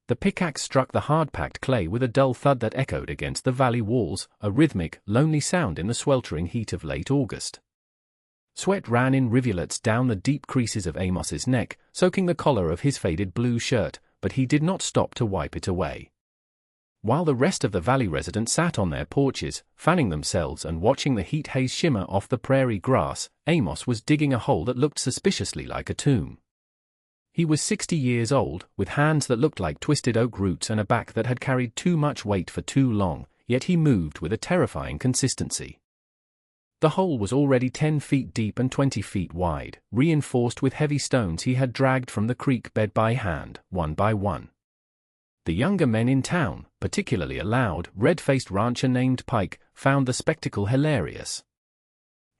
The pickaxe struck the hard-packed clay with a dull thud that echoed against the valley walls, a rhythmic, lonely sound in the sweltering heat of late August. Sweat ran in rivulets down the deep creases of Amos's neck, soaking the collar of his faded blue shirt, but he did not stop to wipe it away. While the rest of the valley residents sat on their porches, fanning themselves and watching the heat haze shimmer off the prairie grass, Amos was digging a hole that looked suspiciously like a tomb. He was 60 years old, with hands that looked like twisted oak roots and a back that had carried too much weight for too long, yet he moved with a terrifying consistency. The hole was already 10 feet deep and 20 feet wide, reinforced with heavy stones he had dragged from the creek bed by hand, one by one. The younger men in town, particularly a loud, red-faced rancher named Pike, found the spectacle hilarious.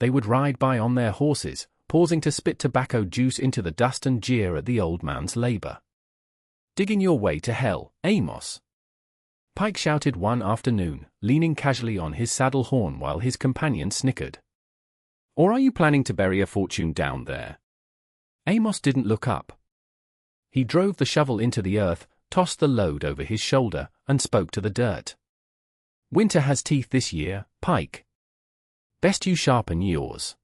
They would ride by on their horses, pausing to spit tobacco juice into the dust and jeer at the old man's labor. "Digging your way to hell, Amos," Pike shouted one afternoon, leaning casually on his saddle horn while his companion snickered. "Or are you planning to bury a fortune down there?" Amos didn't look up. He drove the shovel into the earth, tossed the load over his shoulder, and spoke to the dirt. "Winter has teeth this year, Pike. Best you sharpen yours."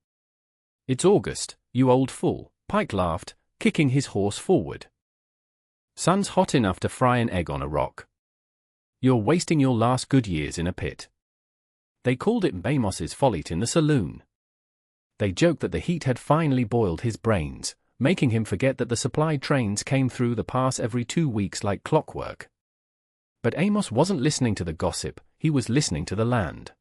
"It's August, you old fool," Pike laughed, kicking his horse forward. "Sun's hot enough to fry an egg on a rock. You're wasting your last good years in a pit." They called it Amos's folly in the saloon. They joked that the heat had finally boiled his brains, making him forget that the supply trains came through the pass every 2 weeks like clockwork. But Amos wasn't listening to the gossip, he was listening to the land.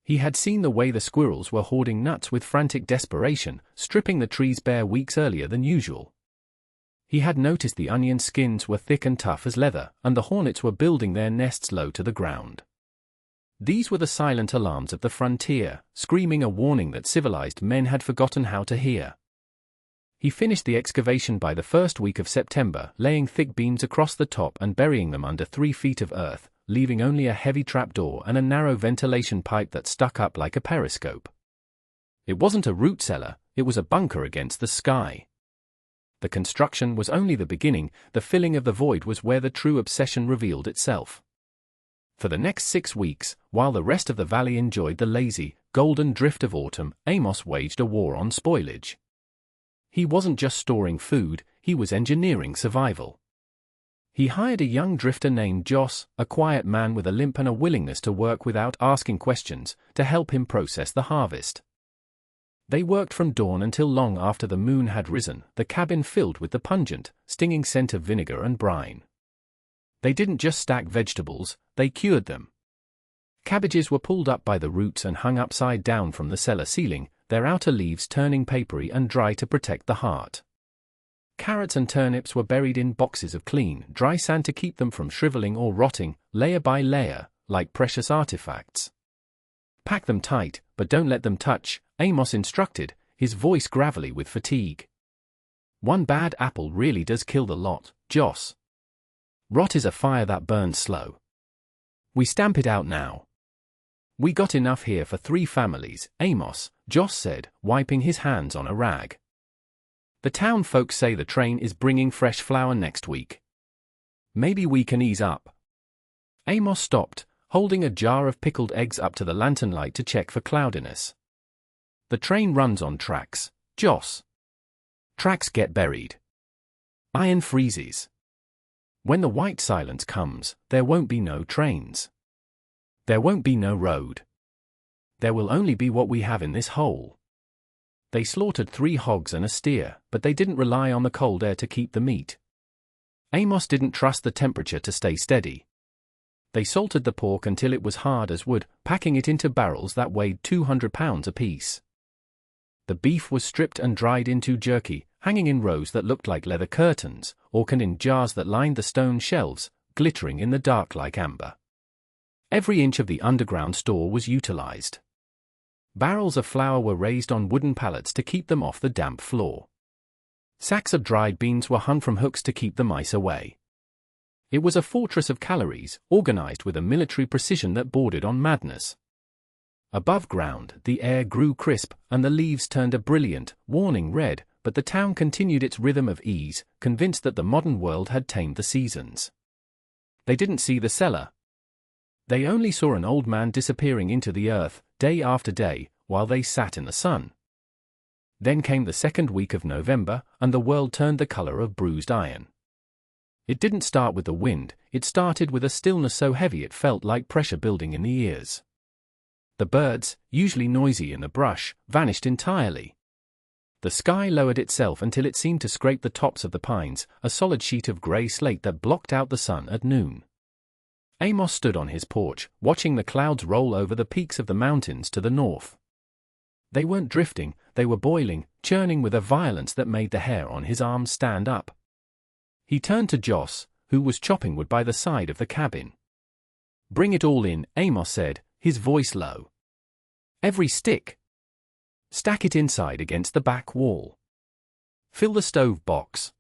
He had seen the way the squirrels were hoarding nuts with frantic desperation, stripping the trees bare weeks earlier than usual. He had noticed the onion skins were thick and tough as leather, and the hornets were building their nests low to the ground. These were the silent alarms of the frontier, screaming a warning that civilized men had forgotten how to hear. He finished the excavation by the first week of September, laying thick beams across the top and burying them under 3 feet of earth, leaving only a heavy trapdoor and a narrow ventilation pipe that stuck up like a periscope. It wasn't a root cellar, it was a bunker against the sky. The construction was only the beginning, the filling of the void was where the true obsession revealed itself. For the next 6 weeks, while the rest of the valley enjoyed the lazy, golden drift of autumn, Amos waged a war on spoilage. He wasn't just storing food, he was engineering survival. He hired a young drifter named Joss, a quiet man with a limp and a willingness to work without asking questions, to help him process the harvest. They worked from dawn until long after the moon had risen, the cabin filled with the pungent, stinging scent of vinegar and brine. They didn't just stack vegetables, they cured them. Cabbages were pulled up by the roots and hung upside down from the cellar ceiling, their outer leaves turning papery and dry to protect the heart. Carrots and turnips were buried in boxes of clean, dry sand to keep them from shriveling or rotting, layer by layer, like precious artifacts. "Pack them tight, but don't let them touch," Amos instructed, his voice gravelly with fatigue. "One bad apple really does kill the lot, Joss. Rot is a fire that burns slow. We stamp it out now." "We got enough here for 3 families, Amos," Joss said, wiping his hands on a rag. "The town folks say the train is bringing fresh flour next week. Maybe we can ease up." Amos stopped, holding a jar of pickled eggs up to the lantern light to check for cloudiness. "The train runs on tracks, Joss. Tracks get buried. Iron freezes. When the white silence comes, there won't be no trains. There won't be no road. There will only be what we have in this hole." They slaughtered 3 hogs and a steer, but they didn't rely on the cold air to keep the meat. Amos didn't trust the temperature to stay steady. They salted the pork until it was hard as wood, packing it into barrels that weighed 200 pounds apiece. The beef was stripped and dried into jerky, hanging in rows that looked like leather curtains, or canned in jars that lined the stone shelves, glittering in the dark like amber. Every inch of the underground store was utilized. Barrels of flour were raised on wooden pallets to keep them off the damp floor. Sacks of dried beans were hung from hooks to keep the mice away. It was a fortress of calories, organized with a military precision that bordered on madness. Above ground, the air grew crisp, and the leaves turned a brilliant, warning red, but the town continued its rhythm of ease, convinced that the modern world had tamed the seasons. They didn't see the cellar. They only saw an old man disappearing into the earth, day after day, while they sat in the sun. Then came the second week of November, and the world turned the color of bruised iron. It didn't start with the wind, it started with a stillness so heavy it felt like pressure building in the ears. The birds, usually noisy in the brush, vanished entirely. The sky lowered itself until it seemed to scrape the tops of the pines, a solid sheet of gray slate that blocked out the sun at noon. Amos stood on his porch, watching the clouds roll over the peaks of the mountains to the north. They weren't drifting, they were boiling, churning with a violence that made the hair on his arms stand up. He turned to Joss, who was chopping wood by the side of the cabin. "Bring it all in," Amos said, his voice low. "Every stick. Stack it inside against the back wall. Fill the stove box.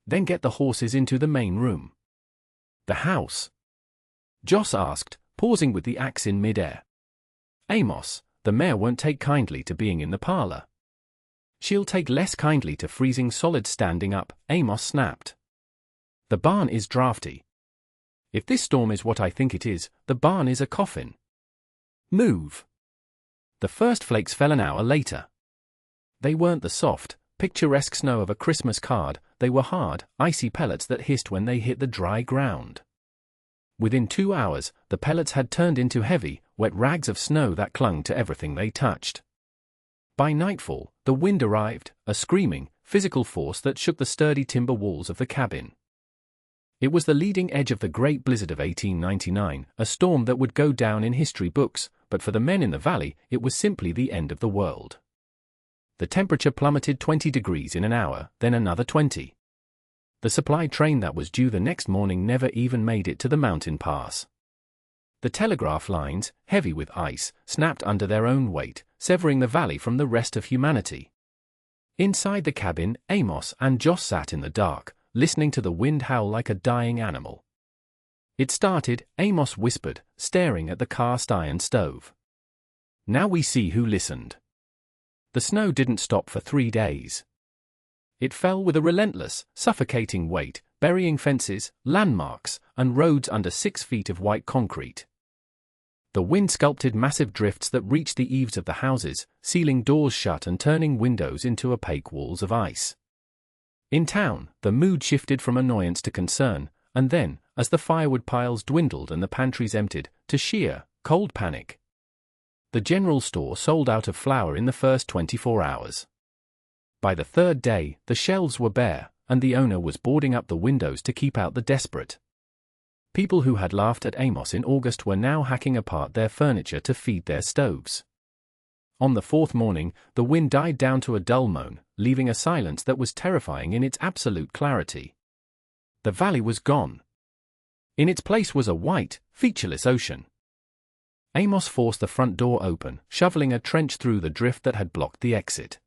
Then get the horses into the main room." "The house?" Joss asked, pausing with the axe in midair. "Amos, the mare won't take kindly to being in the parlor." "She'll take less kindly to freezing solid standing up," Amos snapped. "The barn is drafty. If this storm is what I think it is, the barn is a coffin. Move." The first flakes fell an hour later. They weren't the soft, picturesque snow of a Christmas card, they were hard, icy pellets that hissed when they hit the dry ground. Within 2 hours, the pellets had turned into heavy, wet rags of snow that clung to everything they touched. By nightfall, the wind arrived, a screaming, physical force that shook the sturdy timber walls of the cabin. It was the leading edge of the Great Blizzard of 1899, a storm that would go down in history books, but for the men in the valley, it was simply the end of the world. The temperature plummeted 20 degrees in an hour, then another 20. The supply train that was due the next morning never even made it to the mountain pass. The telegraph lines, heavy with ice, snapped under their own weight, severing the valley from the rest of humanity. Inside the cabin, Amos and Joss sat in the dark, listening to the wind howl like a dying animal. "It started," Amos whispered, staring at the cast iron stove. "Now we see who listened." The snow didn't stop for 3 days. It fell with a relentless, suffocating weight, burying fences, landmarks, and roads under 6 feet of white concrete. The wind sculpted massive drifts that reached the eaves of the houses, sealing doors shut and turning windows into opaque walls of ice. In town, the mood shifted from annoyance to concern, and then, as the firewood piles dwindled and the pantries emptied, to sheer, cold panic. The general store sold out of flour in the first 24 hours. By the third day, the shelves were bare, and the owner was boarding up the windows to keep out the desperate. People who had laughed at Amos in August were now hacking apart their furniture to feed their stoves. On the 4th morning, the wind died down to a dull moan, leaving a silence that was terrifying in its absolute clarity. The valley was gone. In its place was a white, featureless ocean. Amos forced the front door open, shoveling a trench through the drift that had blocked the exit.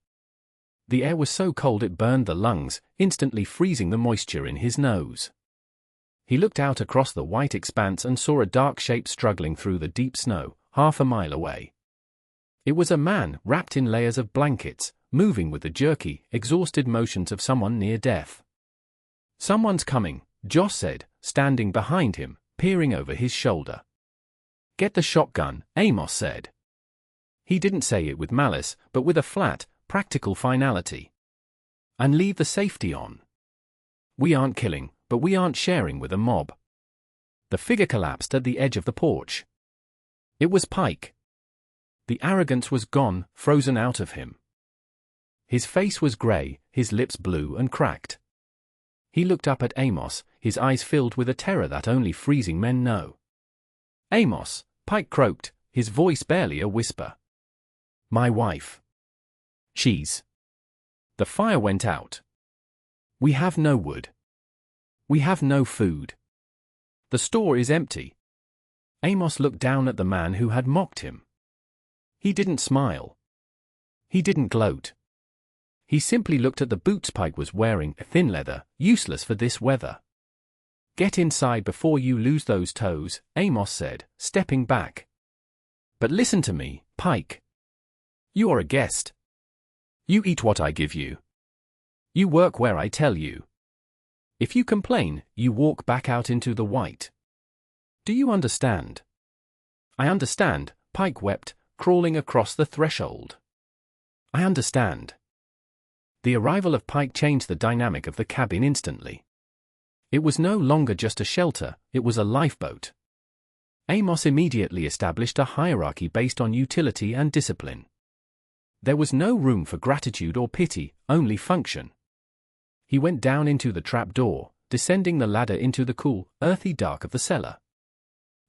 The air was so cold it burned the lungs, instantly freezing the moisture in his nose. He looked out across the white expanse and saw a dark shape struggling through the deep snow, half a mile away. It was a man wrapped in layers of blankets, moving with the jerky, exhausted motions of someone near death. "Someone's coming," Joss said, standing behind him, peering over his shoulder. "Get the shotgun," Amos said. He didn't say it with malice, but with a flat, practical finality. "And leave the safety on. We aren't killing, but we aren't sharing with a mob." The figure collapsed at the edge of the porch. It was Pike. The arrogance was gone, frozen out of him. His face was gray, his lips blue and cracked. He looked up at Amos, his eyes filled with a terror that only freezing men know. "Amos," Pike croaked, his voice barely a whisper. "My wife. She's..." The fire went out. "We have no wood. We have no food. The store is empty." Amos looked down at the man who had mocked him. He didn't smile. He didn't gloat. He simply looked at the boots Pike was wearing, thin leather, useless for this weather. "Get inside before you lose those toes," Amos said, stepping back. "But listen to me, Pike. You are a guest. You eat what I give you. You work where I tell you. If you complain, you walk back out into the white. Do you understand? I understand, Pike wept, crawling across the threshold. I understand. The arrival of Pike changed the dynamic of the cabin instantly. It was no longer just a shelter, it was a lifeboat. Amos immediately established a hierarchy based on utility and discipline. There was no room for gratitude or pity, only function. He went down into the trapdoor, descending the ladder into the cool, earthy dark of the cellar.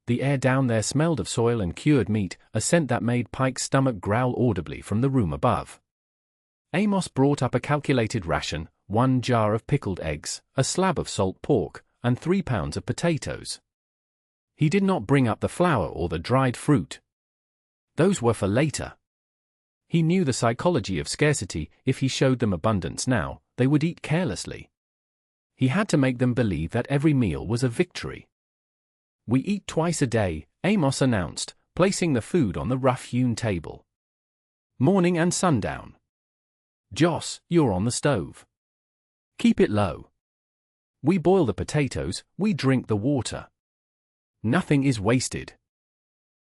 The air down there smelled of soil and cured meat, a scent that made Pike's stomach growl audibly from the room above. Amos brought up a calculated ration, 1 jar of pickled eggs, a slab of salt pork, and 3 pounds of potatoes. He did not bring up the flour or the dried fruit. Those were for later. He knew the psychology of scarcity. If he showed them abundance now, they would eat carelessly. He had to make them believe that every meal was a victory. We eat twice a day, Amos announced, placing the food on the rough-hewn table. Morning and sundown. Joss, you're on the stove. Keep it low. We boil the potatoes, we drink the water. Nothing is wasted.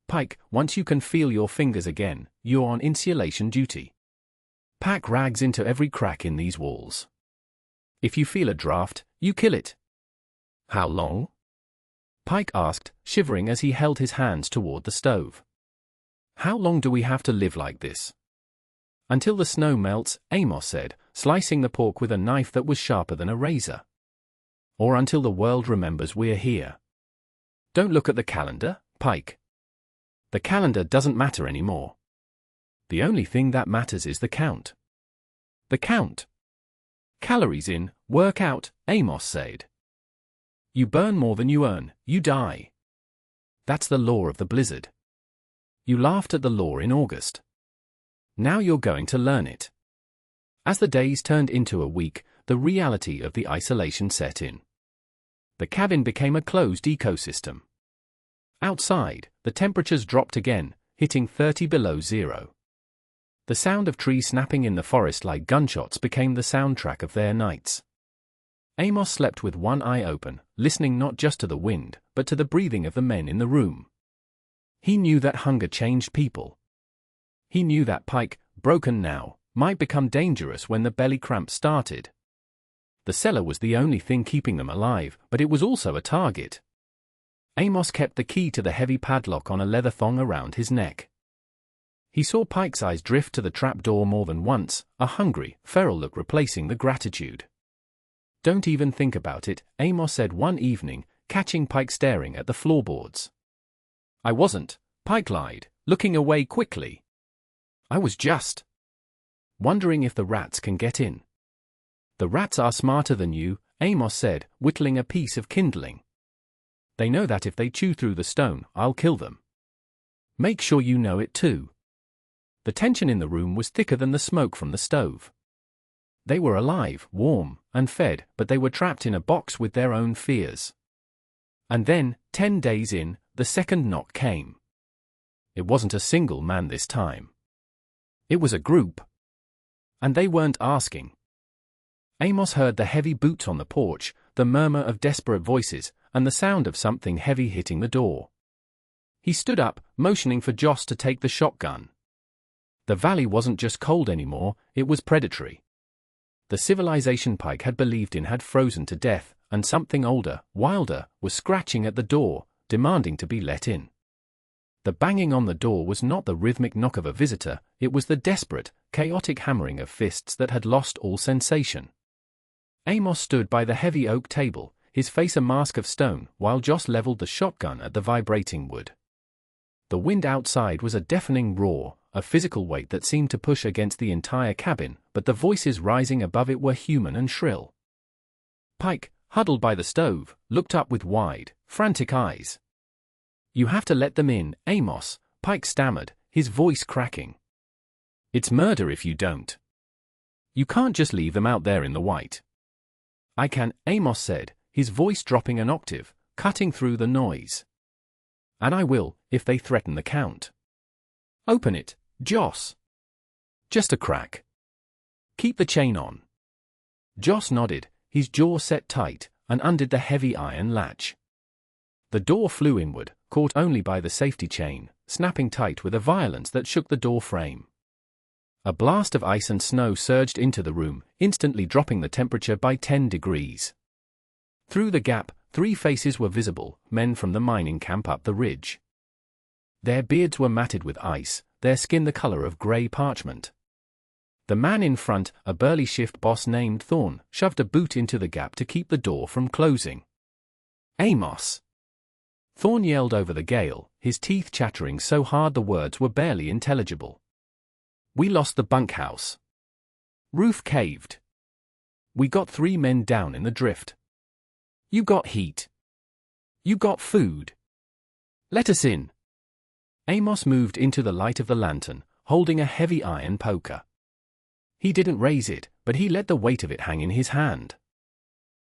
Pike, once you can feel your fingers again, you're on insulation duty. Pack rags into every crack in these walls. If you feel a draft, you kill it. How long? Pike asked, shivering as he held his hands toward the stove. How long do we have to live like this? Until the snow melts, Amos said, slicing the pork with a knife that was sharper than a razor. Or until the world remembers we're here. Don't look at the calendar, Pike. The calendar doesn't matter anymore. The only thing that matters is the count. The count. Calories in, work out, Amos said. You burn more than you earn, you die. That's the law of the blizzard. You laughed at the law in August. Now you're going to learn it. As the days turned into a week, the reality of the isolation set in. The cabin became a closed ecosystem. Outside, the temperatures dropped again, hitting 30 below zero. The sound of trees snapping in the forest like gunshots became the soundtrack of their nights. Amos slept with one eye open, listening not just to the wind, but to the breathing of the men in the room. He knew that hunger changed people. He knew that Pike, broken now, might become dangerous when the belly cramp started. The cellar was the only thing keeping them alive, but it was also a target. Amos kept the key to the heavy padlock on a leather thong around his neck. He saw Pike's eyes drift to the trapdoor more than once, a hungry, feral look replacing the gratitude. Don't even think about it, Amos said one evening, catching Pike staring at the floorboards. I wasn't, Pike lied, looking away quickly. I was just wondering if the rats can get in. The rats are smarter than you, Amos said, whittling a piece of kindling. They know that if they chew through the stone, I'll kill them. Make sure you know it too. The tension in the room was thicker than the smoke from the stove. They were alive, warm, and fed, but they were trapped in a box with their own fears. And then, 10 days in, the second knock came. It wasn't a single man this time. It was a group. And they weren't asking. Amos heard the heavy boots on the porch, the murmur of desperate voices, and the sound of something heavy hitting the door. He stood up, motioning for Joss to take the shotgun. The valley wasn't just cold anymore, it was predatory. The civilization Pike had believed in had frozen to death, and something older, wilder, was scratching at the door, demanding to be let in. The banging on the door was not the rhythmic knock of a visitor, it was the desperate, chaotic hammering of fists that had lost all sensation. Amos stood by the heavy oak table, his face a mask of stone, while Joss leveled the shotgun at the vibrating wood. The wind outside was a deafening roar, a physical weight that seemed to push against the entire cabin, but the voices rising above it were human and shrill. Pike, huddled by the stove, looked up with wide, frantic eyes. You have to let them in, Amos, Pike stammered, his voice cracking. It's murder if you don't. You can't just leave them out there in the white. I can, Amos said, his voice dropping an octave, cutting through the noise. And I will, if they threaten the Count. Open it, Joss. Just a crack. Keep the chain on. Joss nodded, his jaw set tight, and undid the heavy iron latch. The door flew inward, caught only by the safety chain, snapping tight with a violence that shook the door frame. A blast of ice and snow surged into the room, instantly dropping the temperature by 10 degrees. Through the gap, 3 faces were visible, men from the mining camp up the ridge. Their beards were matted with ice, their skin the color of gray parchment. The man in front, a burly shift boss named Thorn, shoved a boot into the gap to keep the door from closing. "Amos!" Thorn yelled over the gale, his teeth chattering so hard the words were barely intelligible. "We lost the bunkhouse. Roof caved. We got 3 men down in the drift. You got heat. You got food. Let us in." Amos moved into the light of the lantern, holding a heavy iron poker. He didn't raise it, but he let the weight of it hang in his hand.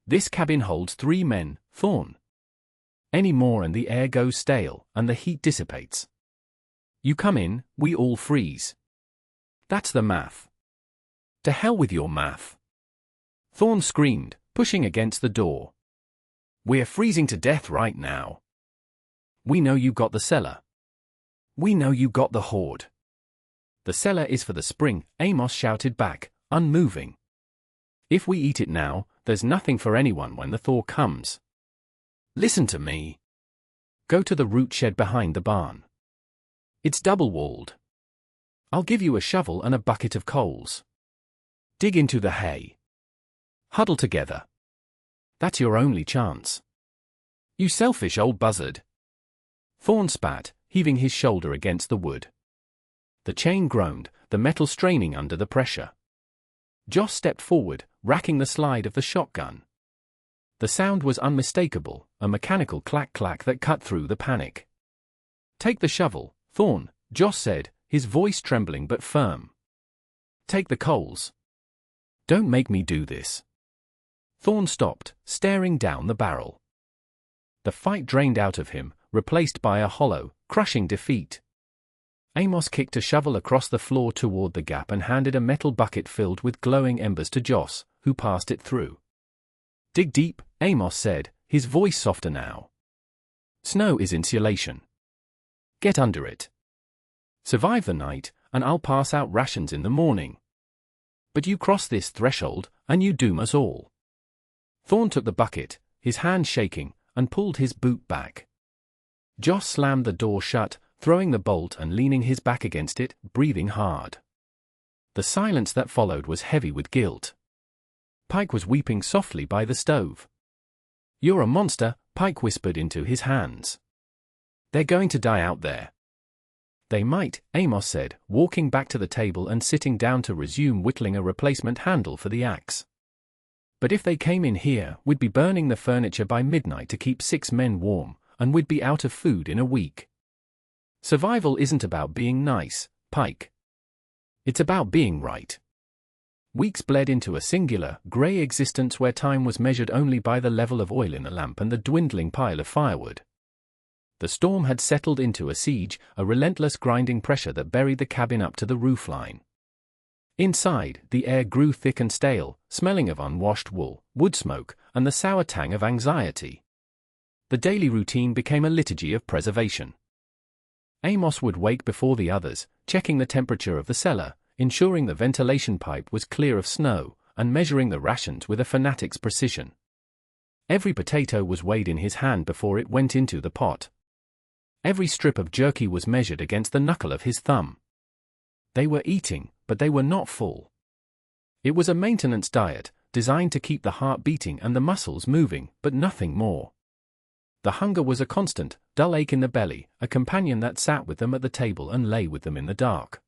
"This cabin holds 3 men, Thorn. Any more and the air goes stale, and the heat dissipates. You come in, we all freeze. That's the math." "To hell with your math!" Thorn screamed, pushing against the door. "We're freezing to death right now. We know you got the cellar. We know you got the hoard." "The cellar is for the spring," Amos shouted back, unmoving. "If we eat it now, there's nothing for anyone when the thaw comes. Listen to me. Go to the root shed behind the barn. It's double-walled. I'll give you a shovel and a bucket of coals. Dig into the hay. Huddle together. That's your only chance. You selfish old buzzard." Thorn spat, heaving his shoulder against the wood. The chain groaned, the metal straining under the pressure. Joss stepped forward, racking the slide of the shotgun. The sound was unmistakable, a mechanical clack-clack that cut through the panic. "Take the shovel, Thorn," Joss said, his voice trembling but firm. "Take the coals. Don't make me do this." Thorn stopped, staring down the barrel. The fight drained out of him, replaced by a hollow, crushing defeat. Amos kicked a shovel across the floor toward the gap and handed a metal bucket filled with glowing embers to Joss, who passed it through. "Dig deep," Amos said, his voice softer now. "Snow is insulation. Get under it. Survive the night, and I'll pass out rations in the morning. But you cross this threshold, and you doom us all." Thorn took the bucket, his hand shaking, and pulled his boot back. Joss slammed the door shut, throwing the bolt and leaning his back against it, breathing hard. The silence that followed was heavy with guilt. Pike was weeping softly by the stove. "You're a monster," Pike whispered into his hands. "They're going to die out there." "They might," Amos said, walking back to the table and sitting down to resume whittling a replacement handle for the axe. "But if they came in here, we'd be burning the furniture by midnight to keep 6 men warm, and we'd be out of food in a week. Survival isn't about being nice, Pike. It's about being right." Weeks bled into a singular, grey existence where time was measured only by the level of oil in the lamp and the dwindling pile of firewood. The storm had settled into a siege, a relentless grinding pressure that buried the cabin up to the roofline. Inside, the air grew thick and stale, smelling of unwashed wool, wood smoke, and the sour tang of anxiety. The daily routine became a liturgy of preservation. Amos would wake before the others, checking the temperature of the cellar, ensuring the ventilation pipe was clear of snow, and measuring the rations with a fanatic's precision. Every potato was weighed in his hand before it went into the pot. Every strip of jerky was measured against the knuckle of his thumb. They were eating, but they were not full. It was a maintenance diet, designed to keep the heart beating and the muscles moving, but nothing more. The hunger was a constant, dull ache in the belly, a companion that sat with them at the table and lay with them in the dark.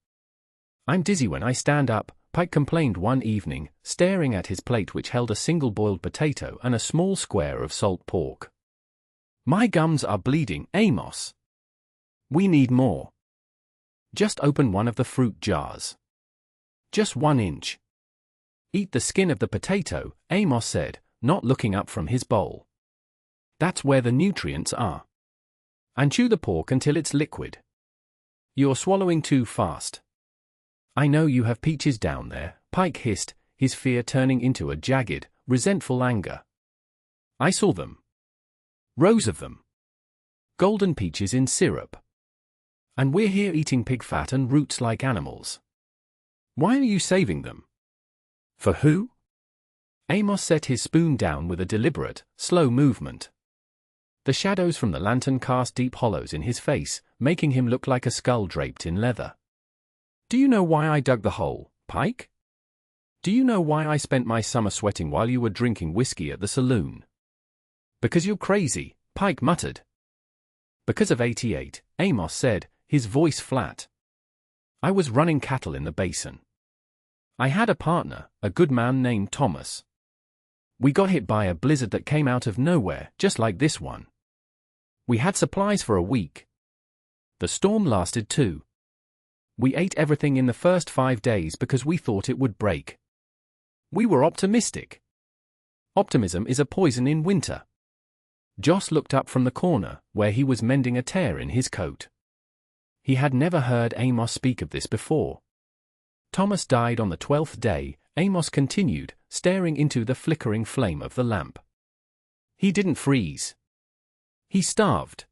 "I'm dizzy when I stand up," Pike complained one evening, staring at his plate which held a single boiled potato and a small square of salt pork. "My gums are bleeding, Amos. We need more. Just open one of the fruit jars. Just 1 inch. Eat the skin of the potato," Amos said, not looking up from his bowl. "That's where the nutrients are. And chew the pork until it's liquid. You're swallowing too fast. I know you have peaches down there," Pike hissed, his fear turning into a jagged, resentful anger. I saw them. Rows of them. Golden peaches in syrup. And we're here eating pig fat and roots like animals. Why are you saving them? For who? Amos set his spoon down with a deliberate, slow movement. The shadows from the lantern cast deep hollows in his face, making him look like a skull draped in leather. Do you know why I dug the hole, Pike? Do you know why I spent my summer sweating while you were drinking whiskey at the saloon? Because you're crazy, Pike muttered. Because of 88, Amos said, his voice flat. I was running cattle in the basin. I had a partner, a good man named Thomas. We got hit by a blizzard that came out of nowhere, just like this one. We had supplies for a week. The storm lasted 2. We ate everything in the first 5 days because we thought it would break. We were optimistic. Optimism is a poison in winter. Joss looked up from the corner, where he was mending a tear in his coat. He had never heard Amos speak of this before. Thomas died on the 12th day, Amos continued, staring into the flickering flame of the lamp. He didn't freeze. He starved.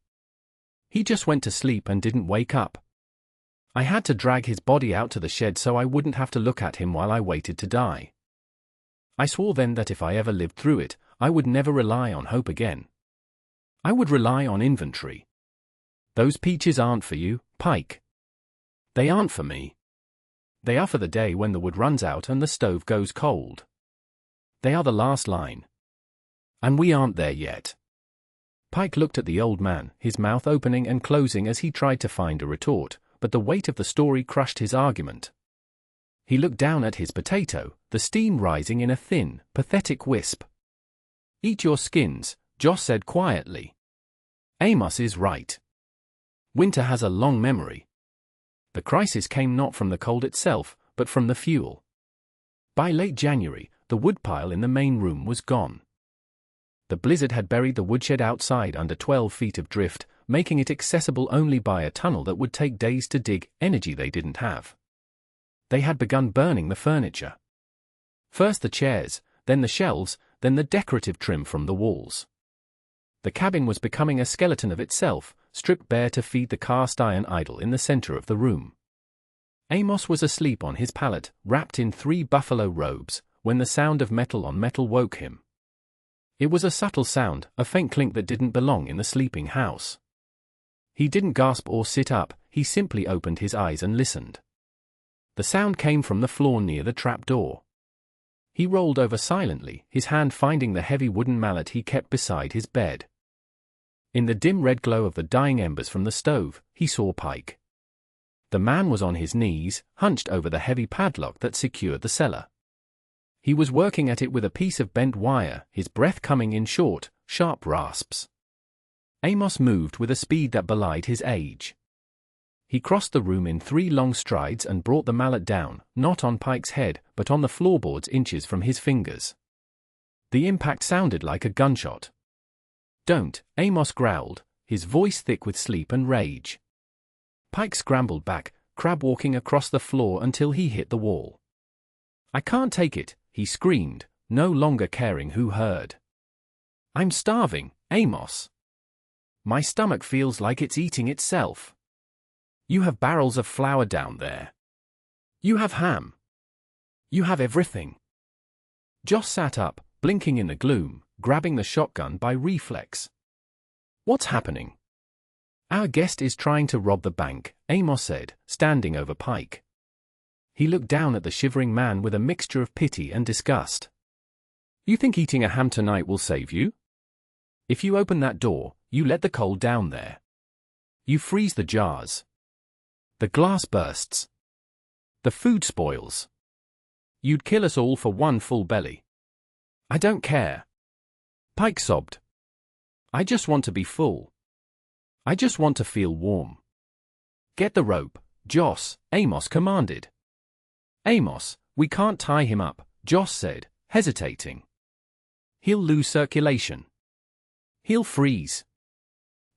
He just went to sleep and didn't wake up. I had to drag his body out to the shed so I wouldn't have to look at him while I waited to die. I swore then that if I ever lived through it, I would never rely on hope again. I would rely on inventory. Those peaches aren't for you, Pike. They aren't for me. They are for the day when the wood runs out and the stove goes cold. They are the last line. And we aren't there yet. Pike looked at the old man, his mouth opening and closing as he tried to find a retort, but the weight of the story crushed his argument. He looked down at his potato, the steam rising in a thin, pathetic wisp. Eat your skins, Joss said quietly. Amos is right. Winter has a long memory. The crisis came not from the cold itself, but from the fuel. By late January, the woodpile in the main room was gone. The blizzard had buried the woodshed outside under 12 feet of drift, making it accessible only by a tunnel that would take days to dig, energy they didn't have. They had begun burning the furniture. First the chairs, then the shelves, then the decorative trim from the walls. The cabin was becoming a skeleton of itself, stripped bare to feed the cast-iron idol in the center of the room. Amos was asleep on his pallet, wrapped in 3 buffalo robes, when the sound of metal on metal woke him. It was a subtle sound, a faint clink that didn't belong in the sleeping house. He didn't gasp or sit up, he simply opened his eyes and listened. The sound came from the floor near the trapdoor. He rolled over silently, his hand finding the heavy wooden mallet he kept beside his bed. In the dim red glow of the dying embers from the stove, he saw Pike. The man was on his knees, hunched over the heavy padlock that secured the cellar. He was working at it with a piece of bent wire, his breath coming in short, sharp rasps. Amos moved with a speed that belied his age. He crossed the room in 3 long strides and brought the mallet down, not on Pike's head, but on the floorboards inches from his fingers. The impact sounded like a gunshot. Don't, Amos growled, his voice thick with sleep and rage. Pike scrambled back, crab-walking across the floor until he hit the wall. I can't take it, he screamed, no longer caring who heard. I'm starving, Amos. My stomach feels like it's eating itself. You have barrels of flour down there. You have ham. You have everything. Joss sat up, blinking in the gloom, grabbing the shotgun by reflex. What's happening? Our guest is trying to rob the bank, Amos said, standing over Pike. He looked down at the shivering man with a mixture of pity and disgust. You think eating a ham tonight will save you? If you open that door, you let the cold down there. You freeze the jars. The glass bursts. The food spoils. You'd kill us all for one full belly. I don't care. Pike sobbed. I just want to be full. I just want to feel warm. Get the rope, Joss, Amos commanded. Amos, we can't tie him up, Joss said, hesitating. He'll lose circulation. He'll freeze.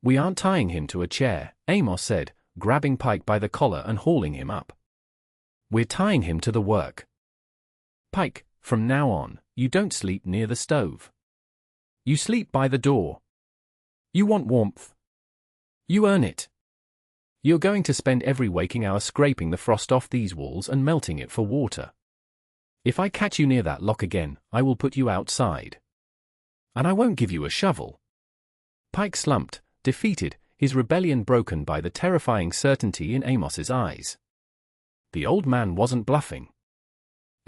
We aren't tying him to a chair, Amos said, grabbing Pike by the collar and hauling him up. We're tying him to the work. Pike, from now on, you don't sleep near the stove. You sleep by the door. You want warmth. You earn it. You're going to spend every waking hour scraping the frost off these walls and melting it for water. If I catch you near that lock again, I will put you outside. And I won't give you a shovel. Pike slumped, defeated, his rebellion broken by the terrifying certainty in Amos's eyes. The old man wasn't bluffing.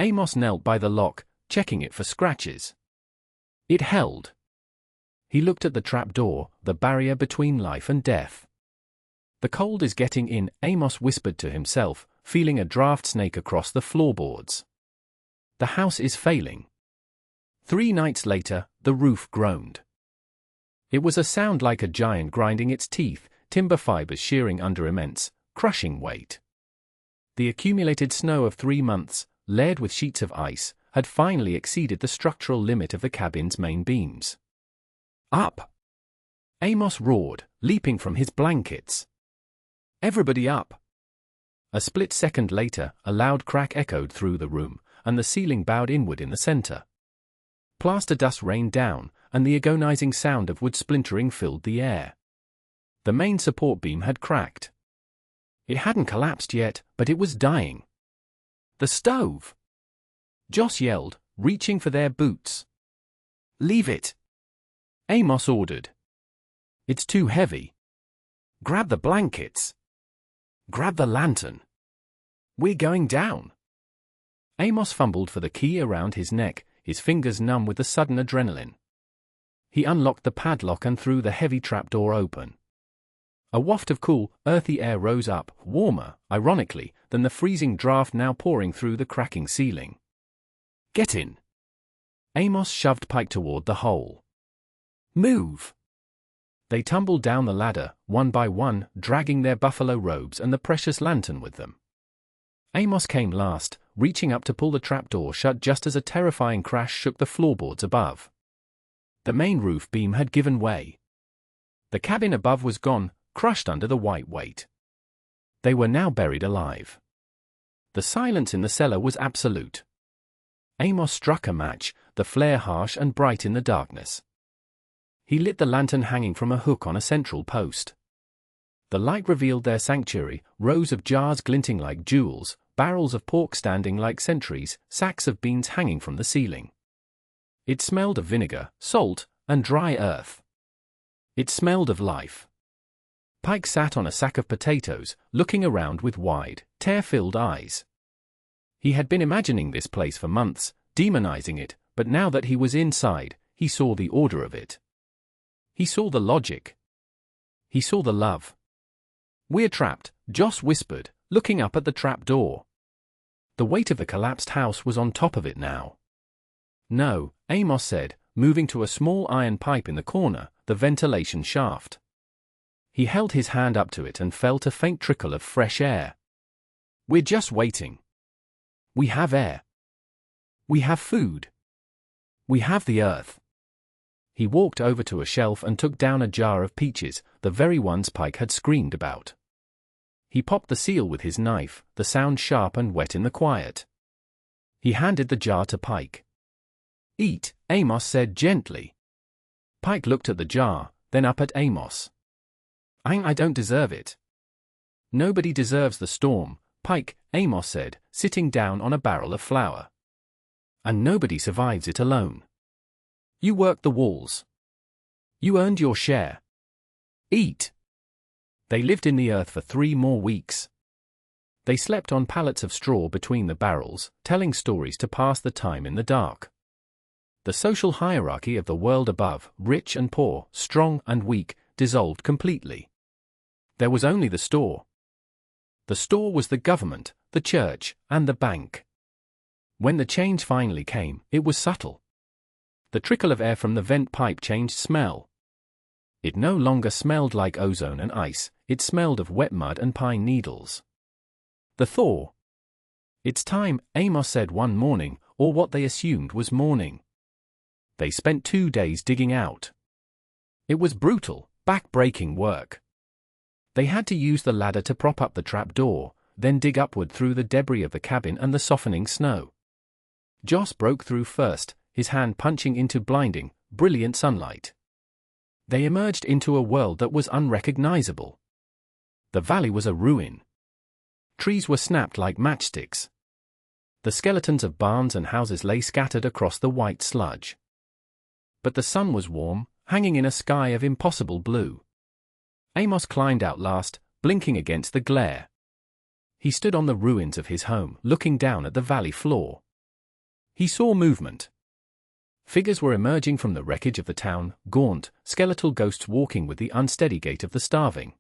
Amos knelt by the lock, checking it for scratches. It held. He looked at the trapdoor, the barrier between life and death. The cold is getting in, Amos whispered to himself, feeling a draft snake across the floorboards. The house is failing. 3 nights later, the roof groaned. It was a sound like a giant grinding its teeth, timber fibers shearing under immense, crushing weight. The accumulated snow of 3 months, layered with sheets of ice, had finally exceeded the structural limit of the cabin's main beams. Up! Amos roared, leaping from his blankets. Everybody up! A split second later, a loud crack echoed through the room, and the ceiling bowed inward in the center. Plaster dust rained down, and the agonizing sound of wood splintering filled the air. The main support beam had cracked. It hadn't collapsed yet, but it was dying. The stove! Joss yelled, reaching for their boots. Leave it! Amos ordered. It's too heavy. Grab the blankets. Grab the lantern. We're going down. Amos fumbled for the key around his neck, his fingers numb with the sudden adrenaline. He unlocked the padlock and threw the heavy trapdoor open. A waft of cool, earthy air rose up, warmer, ironically, than the freezing draft now pouring through the cracking ceiling. Get in! Amos shoved Pike toward the hole. Move! They tumbled down the ladder, one by one, dragging their buffalo robes and the precious lantern with them. Amos came last, reaching up to pull the trapdoor shut just as a terrifying crash shook the floorboards above. The main roof beam had given way. The cabin above was gone, crushed under the white weight. They were now buried alive. The silence in the cellar was absolute. Amos struck a match, the flare harsh and bright in the darkness. He lit the lantern hanging from a hook on a central post. The light revealed their sanctuary, rows of jars glinting like jewels, barrels of pork standing like sentries, sacks of beans hanging from the ceiling. It smelled of vinegar, salt, and dry earth. It smelled of life. Pike sat on a sack of potatoes, looking around with wide, tear-filled eyes. He had been imagining this place for months, demonizing it, but now that he was inside, he saw the order of it. He saw the logic. He saw the love. We're trapped, Joss whispered, looking up at the trap door. The weight of the collapsed house was on top of it now. No, Amos said, moving to a small iron pipe in the corner, the ventilation shaft. He held his hand up to it and felt a faint trickle of fresh air. We're just waiting. We have air. We have food. We have the earth. He walked over to a shelf and took down a jar of peaches, the very ones Pike had screamed about. He popped the seal with his knife, the sound sharp and wet in the quiet. He handed the jar to Pike. Eat, Amos said gently. Pike looked at the jar, then up at Amos. I don't deserve it. Nobody deserves the storm, Pike, Amos said, sitting down on a barrel of flour. And nobody survives it alone. You worked the walls. You earned your share. Eat. They lived in the earth for 3 more weeks. They slept on pallets of straw between the barrels, telling stories to pass the time in the dark. The social hierarchy of the world above, rich and poor, strong and weak, dissolved completely. There was only the store. The store was the government, the church, and the bank. When the change finally came, it was subtle. The trickle of air from the vent pipe changed smell. It no longer smelled like ozone and ice, it smelled of wet mud and pine needles. The thaw. It's time, Amos said one morning, or what they assumed was morning. They spent 2 days digging out. It was brutal, back-breaking work. They had to use the ladder to prop up the trap door, then dig upward through the debris of the cabin and the softening snow. Joss broke through first, his hand punching into blinding, brilliant sunlight. They emerged into a world that was unrecognizable. The valley was a ruin. Trees were snapped like matchsticks. The skeletons of barns and houses lay scattered across the white sludge. But the sun was warm, hanging in a sky of impossible blue. Amos climbed out last, blinking against the glare. He stood on the ruins of his home, looking down at the valley floor. He saw movement. Figures were emerging from the wreckage of the town, gaunt, skeletal ghosts walking with the unsteady gait of the starving.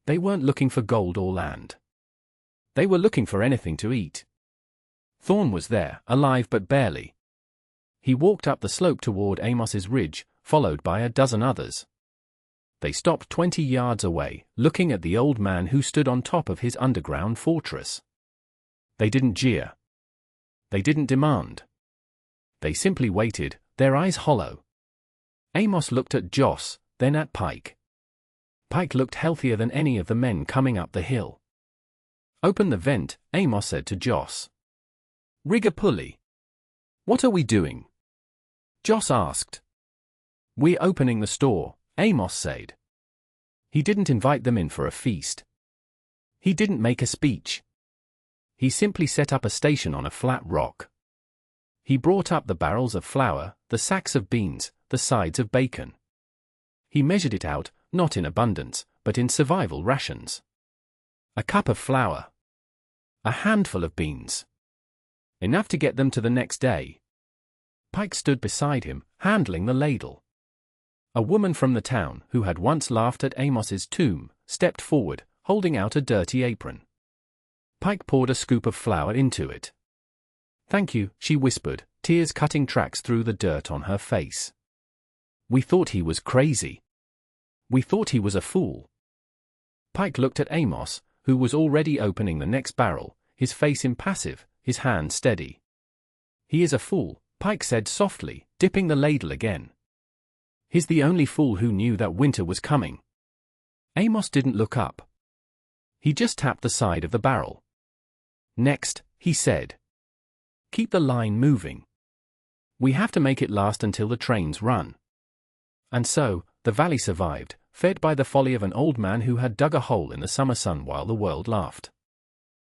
They weren't looking for gold or land. They were looking for anything to eat. Thorn was there, alive but barely. He walked up the slope toward Amos's ridge, followed by a dozen others. They stopped 20 yards away, looking at the old man who stood on top of his underground fortress. They didn't jeer. They didn't demand. They simply waited, their eyes hollow. Amos looked at Joss, then at Pike. Pike looked healthier than any of the men coming up the hill. "Open the vent," Amos said to Joss. "Rig a pulley." "What are we doing?" Joss asked. "We're opening the store," Amos said. He didn't invite them in for a feast. He didn't make a speech. He simply set up a station on a flat rock. He brought up the barrels of flour, the sacks of beans, the sides of bacon. He measured it out, not in abundance, but in survival rations. A cup of flour. A handful of beans. Enough to get them to the next day. Pike stood beside him, handling the ladle. A woman from the town, who had once laughed at Amos's tomb, stepped forward, holding out a dirty apron. Pike poured a scoop of flour into it. "Thank you," she whispered, tears cutting tracks through the dirt on her face. "We thought he was crazy. We thought he was a fool." Pike looked at Amos, who was already opening the next barrel, his face impassive, his hand steady. "He is a fool," Pike said softly, dipping the ladle again. "He's the only fool who knew that winter was coming." Amos didn't look up. He just tapped the side of the barrel. "Next," he said. "Keep the line moving. We have to make it last until the trains run." And so, the valley survived, fed by the folly of an old man who had dug a hole in the summer sun while the world laughed.